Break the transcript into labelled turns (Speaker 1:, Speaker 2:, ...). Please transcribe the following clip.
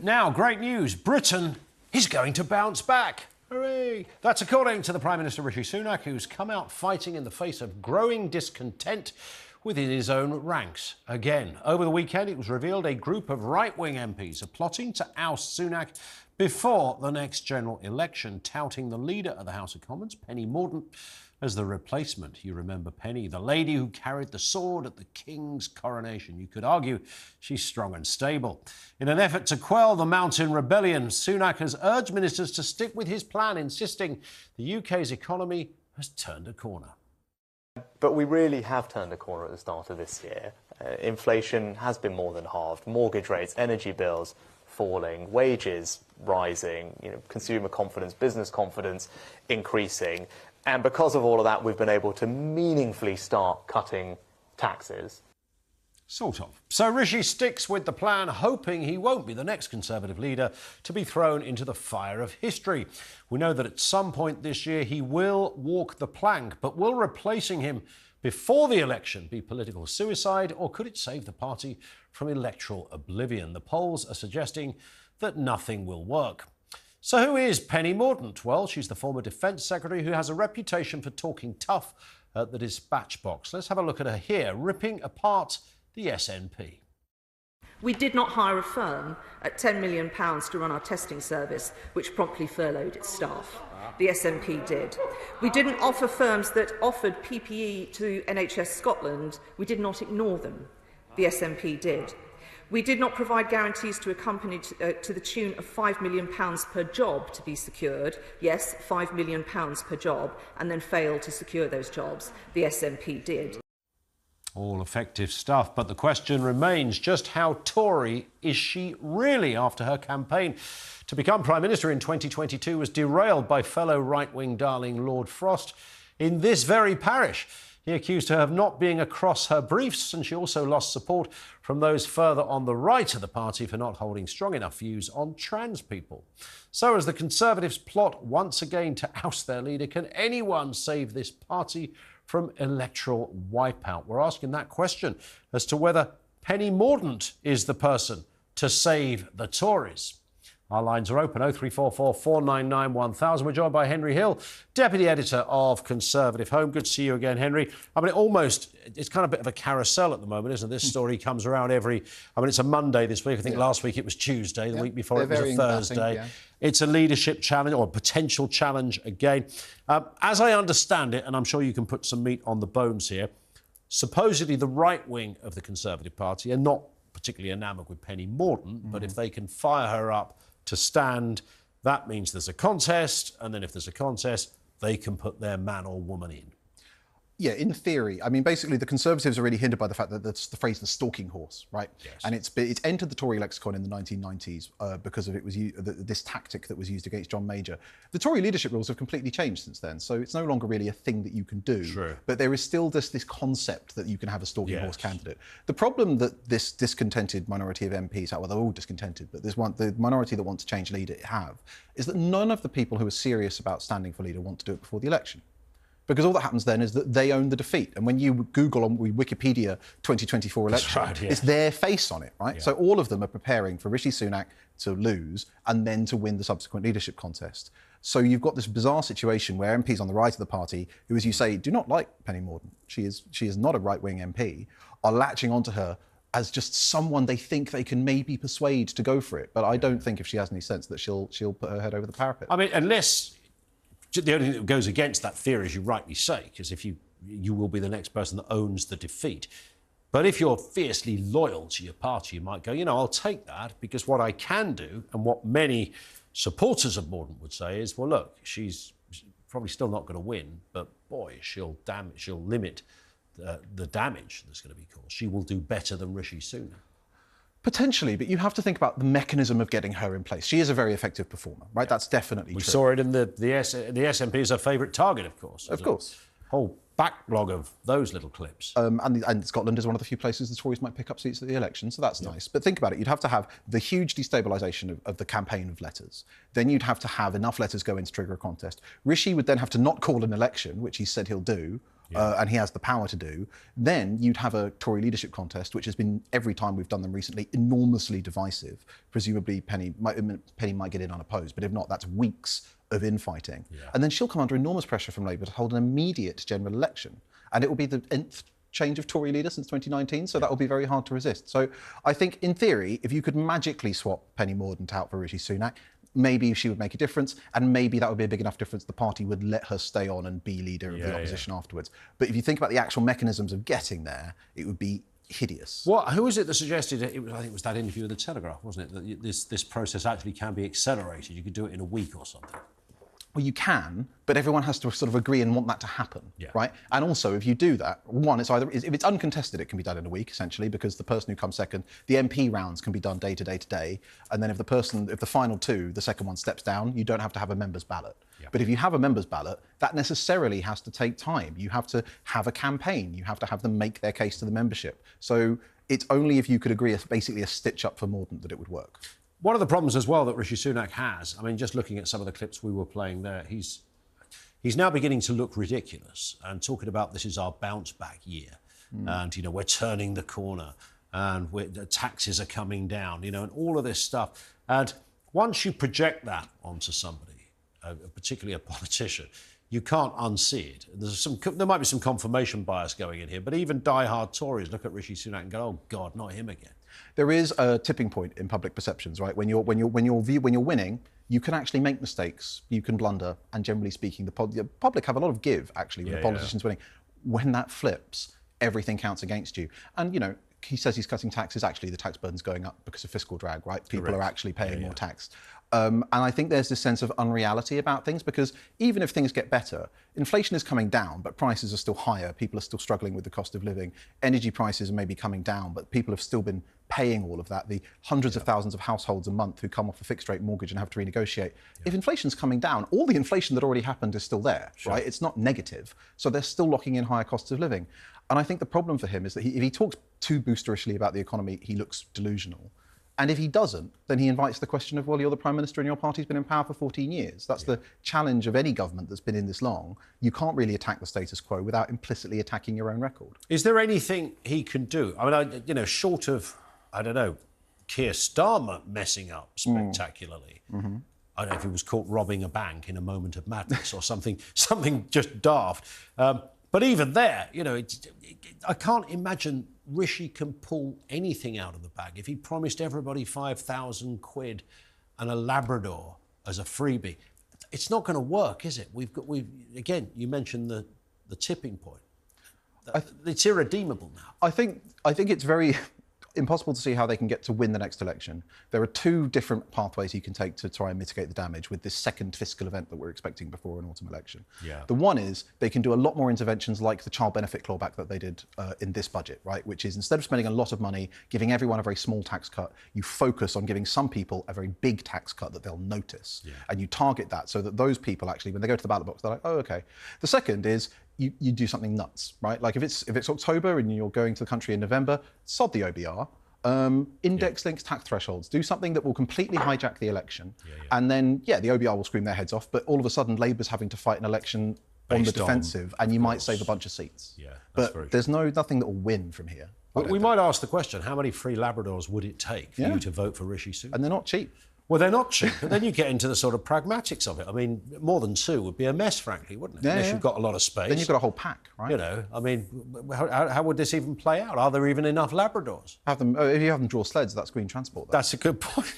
Speaker 1: Now, great news. Britain is going to bounce back. Hooray! That's according to the Prime Minister Rishi Sunak, who's come out fighting in the face of growing discontent within his own ranks. Again, over the weekend, it was revealed a group of right-wing MPs are plotting to oust Sunak before the next general election, touting the leader of the House of Commons, Penny Mordaunt, as the replacement. You remember Penny, the lady who carried the sword at the King's coronation. You could argue she's strong and stable. In an effort to quell the mountain rebellion, Sunak has urged ministers to stick with his plan, insisting the UK's economy has turned a corner.
Speaker 2: But we really have turned a corner at the start of this year. Inflation has been more than halved, mortgage rates, energy bills falling, wages rising, consumer confidence, business confidence increasing. And because of all of that, we've been able to meaningfully start cutting taxes.
Speaker 1: Sort of. So Rishi sticks with the plan, hoping he won't be the next Conservative leader to be thrown into the fire of history. We know that at some point this year he will walk the plank, but will replacing him before the election be political suicide, or could it save the party from electoral oblivion? The polls are suggesting that nothing will work. So who is Penny Mordaunt? Well, she's the former Defence Secretary who has a reputation for talking tough at the dispatch box. Let's have a look at her here, ripping apart the SNP.
Speaker 3: We did not hire a firm at £10 million to run our testing service, which promptly furloughed its staff. The SNP did. We didn't offer firms that offered PPE to NHS Scotland. We did not ignore them. The SNP did. We did not provide guarantees to a company to the tune of £5 million per job to be secured. Yes, £5 million per job, and then failed to secure those jobs. The SNP did.
Speaker 1: All effective stuff, but the question remains, just how Tory is she really after her campaign to become Prime Minister in 2022 was derailed by fellow right-wing darling Lord Frost in this very parish. He accused her of not being across her briefs, and she also lost support from those further on the right of the party for not holding strong enough views on trans people. So as the Conservatives plot once again to oust their leader, can anyone save this party from electoral wipeout? We're asking that question as to whether Penny Mordaunt is the person to save the Tories. Our lines are open, 0344 499 1000. We're joined by Henry Hill, Deputy Editor of Conservative Home. Good to see you again, Henry. I mean, it's kind of a bit of a carousel at the moment, isn't it? This story comes around it's a Monday this week. I think last week it was Tuesday, the week before it was a Thursday. It's a leadership challenge, or a potential challenge again. As I understand it, and I'm sure you can put some meat on the bones here, supposedly the right wing of the Conservative Party are not particularly enamoured with Penny Mordaunt, but if they can fire her up to stand, that means there's a contest, and then if there's a contest, they can put their man or woman in.
Speaker 4: Yeah, in theory. I mean, basically, the Conservatives are really hindered by the fact that that's the phrase "the stalking horse," right?
Speaker 1: Yes.
Speaker 4: And it's entered the Tory lexicon in the 1990s because of this tactic that was used against John Major. The Tory leadership rules have completely changed since then, so it's no longer really a thing that you can do.
Speaker 1: True.
Speaker 4: But there is still this concept that you can have a stalking horse candidate. The problem that this discontented minority of MPs have, well, they're all discontented, but the minority that want to change leader have, is that none of the people who are serious about standing for leader want to do it before the election. Because all that happens then is that they own the defeat. And when you Google on Wikipedia 2024 election, it's their face on it, right? Yeah. So all of them are preparing for Rishi Sunak to lose and then to win the subsequent leadership contest. So you've got this bizarre situation where MPs on the right of the party, who, as you say, do not like Penny Mordaunt, she is not a right-wing MP, are latching onto her as just someone they think they can maybe persuade to go for it. But I don't think if she has any sense that she'll put her head over the parapet.
Speaker 1: I mean, unless... The only thing that goes against that theory, as you rightly say, because if you will be the next person that owns the defeat. But if you're fiercely loyal to your party, you might go, I'll take that, because what I can do, and what many supporters of Mordaunt would say is, well, look, she's probably still not going to win, but boy, she'll limit the damage that's going to be caused. She will do better than Rishi Sunak.
Speaker 4: Potentially, but you have to think about the mechanism of getting her in place. She is a very effective performer, right? That's definitely true.
Speaker 1: We saw it in the SNP as her favourite target, of course.
Speaker 4: Of course.
Speaker 1: Whole backlog of those little clips.
Speaker 4: And Scotland is one of the few places the Tories might pick up seats at the election, so that's nice. But think about it, you'd have to have the huge destabilisation of the campaign of letters. Then you'd have to have enough letters go in to trigger a contest. Rishi would then have to not call an election, which he said he'll do, and he has the power to do, then you'd have a Tory leadership contest, which has been, every time we've done them recently, enormously divisive. Presumably Penny might get in unopposed, but if not, that's weeks of infighting. And then she'll come under enormous pressure from Labour to hold an immediate general election. And it will be the nth change of Tory leader since 2019, so that will be very hard to resist. So I think, in theory, if you could magically swap Penny Mordaunt out for Rishi Sunak, maybe she would make a difference, and maybe that would be a big enough difference the party would let her stay on and be leader of the opposition afterwards. But if you think about the actual mechanisms of getting there, it would be hideous.
Speaker 1: Who was it that suggested I think it was that interview in the Telegraph, wasn't it, that this process actually can be accelerated? You could do it in a week or something.
Speaker 4: Well, you can, but everyone has to sort of agree and want that to happen, right? And also, if you do that, one, if it's uncontested, it can be done in a week, essentially, because the person who comes second, the MP rounds can be done day to day to day, and then if the final two, the second one steps down, you don't have to have a member's ballot. But if you have a member's ballot, that necessarily has to take time. You have to have a campaign. You have to have them make their case to the membership. So it's only if you could agree basically a stitch up for Mordaunt that it would work.
Speaker 1: One of the problems as well that Rishi Sunak has, I mean, just looking at some of the clips we were playing there, he's now beginning to look ridiculous and talking about this is our bounce back year. And, we're turning the corner and the taxes are coming down, and all of this stuff. And once you project that onto somebody, particularly a politician, you can't unsee it. There might be some confirmation bias going in here, but even die-hard Tories look at Rishi Sunak and go, "Oh God, not him again."
Speaker 4: There is a tipping point in public perceptions, right? When you're winning, you can actually make mistakes, you can blunder, and generally speaking, the public have a lot of give actually when the politician's winning. When that flips, everything counts against you. And he says he's cutting taxes. Actually, the tax burden's going up because of fiscal drag, right? People are actually paying more tax. And I think there's this sense of unreality about things, because even if things get better, inflation is coming down, but prices are still higher. People are still struggling with the cost of living. Energy prices are maybe coming down, but people have still been paying all of that. The hundreds of thousands of households a month who come off a fixed rate mortgage and have to renegotiate. If inflation's coming down, all the inflation that already happened is still there, right? It's not negative. So they're still locking in higher costs of living. And I think the problem for him is that if he talks too boosterishly about the economy, he looks delusional. And if he doesn't, then he invites the question of, well, you're the Prime Minister and your party's been in power for 14 years. That's the challenge of any government that's been in this long. You can't really attack the status quo without implicitly attacking your own record.
Speaker 1: Is there anything he can do? I mean, short of, I don't know, Keir Starmer messing up spectacularly. I don't know if he was caught robbing a bank in a moment of madness or something just daft. But even there, I can't imagine Rishi can pull anything out of the bag. If he promised everybody 5,000 quid and a Labrador as a freebie, it's not going to work, is it? Again, you mentioned the tipping point. It's irredeemable now.
Speaker 4: I think it's very impossible to see how they can get to win the next election. There are two different pathways you can take to try and mitigate the damage with this second fiscal event that we're expecting before an autumn election. The one is they can do a lot more interventions like the child benefit clawback that they did in this budget, right? Which is, instead of spending a lot of money, giving everyone a very small tax cut, you focus on giving some people a very big tax cut that they'll notice. And you target that so that those people actually, when they go to the ballot box, they're like, oh, okay. The second is you do something nuts, right? Like if it's October and you're going to the country in November, sod the OBR. Index-linked tax thresholds. Do something that will completely hijack the election. And then, the OBR will scream their heads off, but all of a sudden Labour's having to fight an election on the defensive, and you might save a bunch of seats. But there's nothing that will win from here.
Speaker 1: We might ask the question, how many free Labradors would it take for you to vote for Rishi Sunak?
Speaker 4: And they're not cheap.
Speaker 1: Well, they're not cheap, but then you get into the sort of pragmatics of it. I mean, more than two would be a mess, frankly, wouldn't it? Unless you've got a lot of space.
Speaker 4: Then you've got a whole pack, right?
Speaker 1: I mean, how would this even play out? Are there even enough Labradors?
Speaker 4: If you have them draw sleds, that's green transport.
Speaker 1: That's a good point.